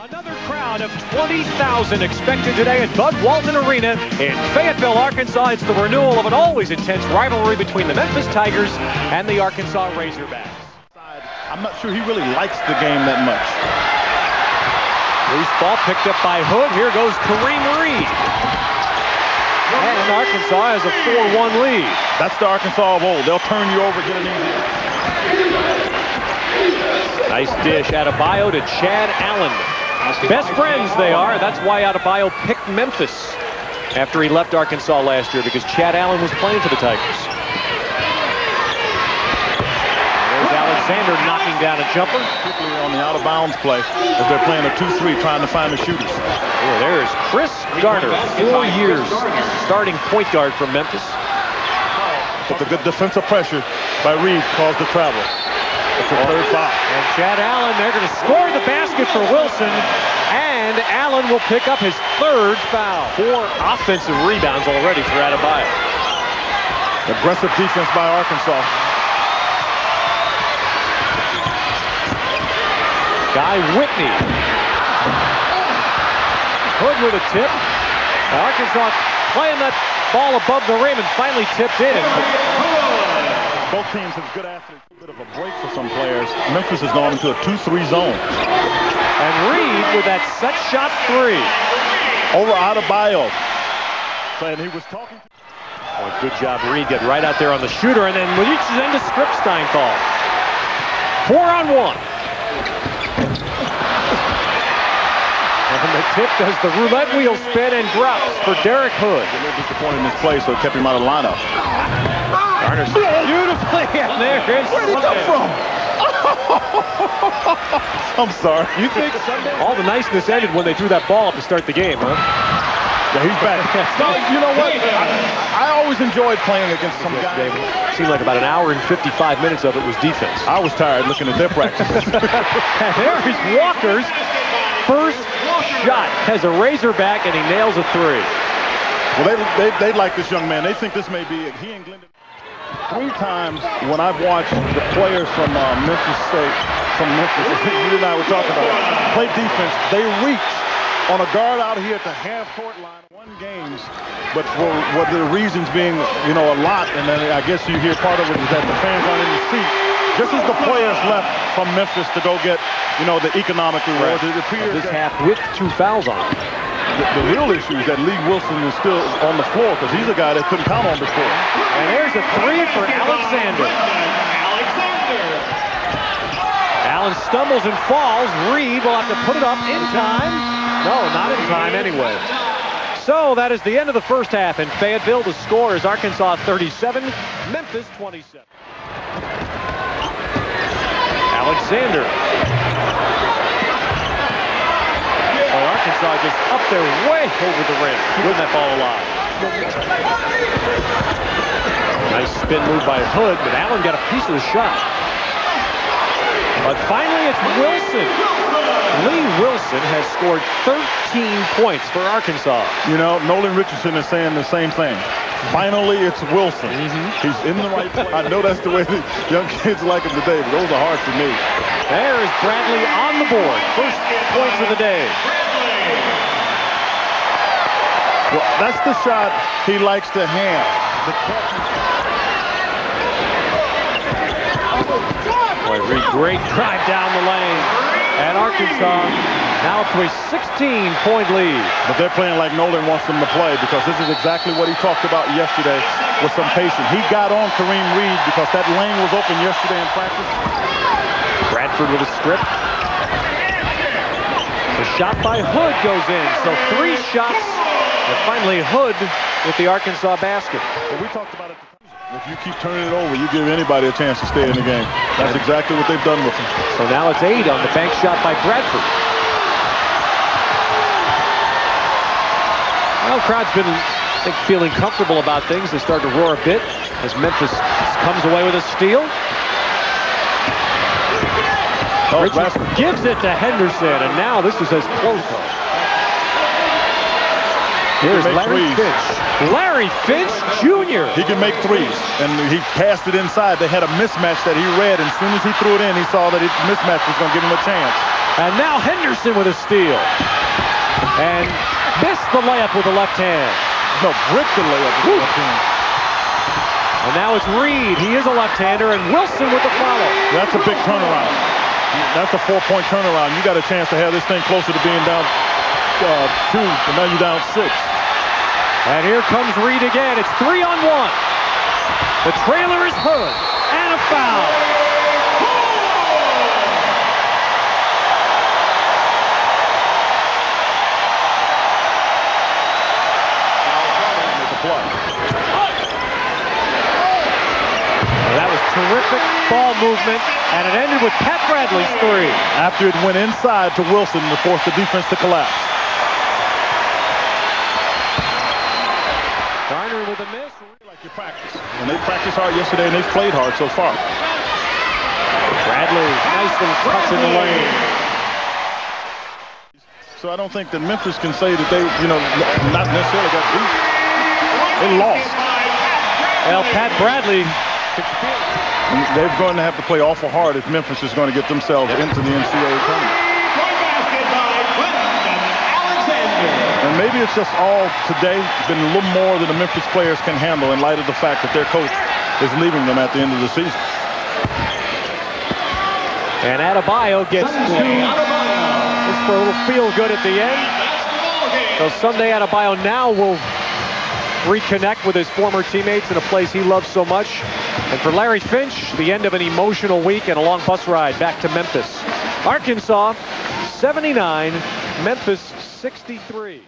Another crowd of 20,000 expected today at Bud Walton Arena in Fayetteville, Arkansas. It's the renewal of an always intense rivalry between the Memphis Tigers and the Arkansas Razorbacks. I'm not sure he really likes the game that much. Loose ball picked up by Hood. Here goes Kareem Reed. And Arkansas has a 4-1 lead. That's the Arkansas of old. They'll turn you over, get an easy. Nice dish. Adebayo to Chad Allen. Best friends they are. That's why Adebayo picked Memphis after he left Arkansas last year, because Chad Allen was playing for the Tigers. There's Alexander knocking down a jumper. Particularly on the out-of-bounds play as they're playing a 2-3 trying to find the shooters. Oh, there's Chris Garter, 4 years starting point guard from Memphis. But the good defensive pressure by Reed caused the travel. It's a third foul. And Chad Allen, they're going to score the basket for Wilson. And Allen will pick up his third foul. 4 offensive rebounds already for Adebayo. Aggressive defense by Arkansas. Guy Whitney. Hood with a tip. Arkansas playing that ball above the rim and finally tipped in. Both teams have good athletes. A bit of a break for some players. Memphis has gone into a 2-3 zone. And Reed with that set shot 3. Over Adebayo. And he was talking. Oh, good job, Reed. Get right out there on the shooter, and then reaches into Scripstein call. 4-on-1. And the tip does the roulette wheel spin and drops for Derek Hood. A little disappointed in his play, so it kept him out of the lineup. Garner's beautifully, and there is. Where'd he come from? I'm sorry. You think Sunday? All the niceness ended when they threw that ball up to start the game, huh? Yeah, he's back. No, you know what? I always enjoyed playing against some guys. It seemed like about an hour and 55 minutes of it was defense. I was tired looking at their practices. And there is Walker's first shot as a Razorback, and he nails a 3. Well, they like this young man. They think this may be it. He and Glendon. 3 times when I've watched the players from Memphis State, you and I were talking about, play defense, they reach on a guard out here at the half-court line. Won games, but for what the reasons being, you know, a lot, and then I guess you hear part of it is that the fans aren't in the seat. Just as the players left from Memphis to go get, you know, the economic rewards. It appears this half with 2 fouls on him. The real issue is that Lee Wilson is still on the floor because he's a guy that couldn't count on before. And there's a 3 for Alexander. Allen stumbles and falls. Reed will have to put it up in time. No, not in time anyway. So that is the end of the first half in Fayetteville. The score is Arkansas 37, Memphis 27. Alexander. Arkansas just up there way over the rim, keeping that ball alive. Nice spin move by Hood, but Allen got a piece of the shot. But finally it's Wilson. Lee Wilson has scored 13 points for Arkansas. You know, Nolan Richardson is saying the same thing. Finally, it's Wilson. He's in the right place. I know that's the way the young kids like him today, but those are hard for me. There is Bradley on the board. First points of the day. Well, that's the shot he likes to have. Boy, Reed, great drive down the lane. And Arkansas now to a 16-point lead. But they're playing like Nolan wants them to play, because this is exactly what he talked about yesterday with some patience. He got on Kareem Reed because that lane was open yesterday in practice. Bradford with a strip. The shot by Hood goes in. So 3 shots. And finally Hood with the Arkansas basket. Well, we talked about it. If you keep turning it over, you give anybody a chance to stay in the game. That's exactly what they've done with him. So now it's 8 on the bank shot by Bradford. Well, crowd's been, I think, feeling comfortable about things. They start to roar a bit as Memphis comes away with a steal. Richardson gives it to Henderson, and now this is as close. Here's Larry Finch. Larry Finch Jr. He can make threes, and he passed it inside. They had a mismatch that he read, and as soon as he threw it in, he saw that his mismatch was going to give him a chance. And now Henderson with a steal. And missed the layup with the left hand. No, bricked the layup with the left hand. And now it's Reed. He is a left-hander, and Wilson with the follow. That's a big turnaround. That's a 4-point turnaround. You got a chance to have this thing closer to being down 2, and now you're down 6. And here comes Reed again. It's 3-on-1. The trailer is Hood, and a foul. That was terrific ball movement, and it ended with Pat Bradley's 3. After it went inside to Wilson to force the defense to collapse. Garner with a miss. Like you practice. And they practiced hard yesterday, and they've played hard so far. Bradley, nice little touch in the lane. So I don't think that Memphis can say that they, not necessarily got beat. They lost. Well, Pat Bradley. And they're going to have to play awful hard if Memphis is going to get themselves into the NCAA tournament. And maybe it's just all today been a little more than the Memphis players can handle in light of the fact that their coach is leaving them at the end of the season. And Adebayo gets 2. Just for a little feel good at the end. So Sunday Adebayo now will reconnect with his former teammates in a place he loves so much. And for Larry Finch, the end of an emotional week and a long bus ride back to Memphis. Arkansas 79, Memphis 63.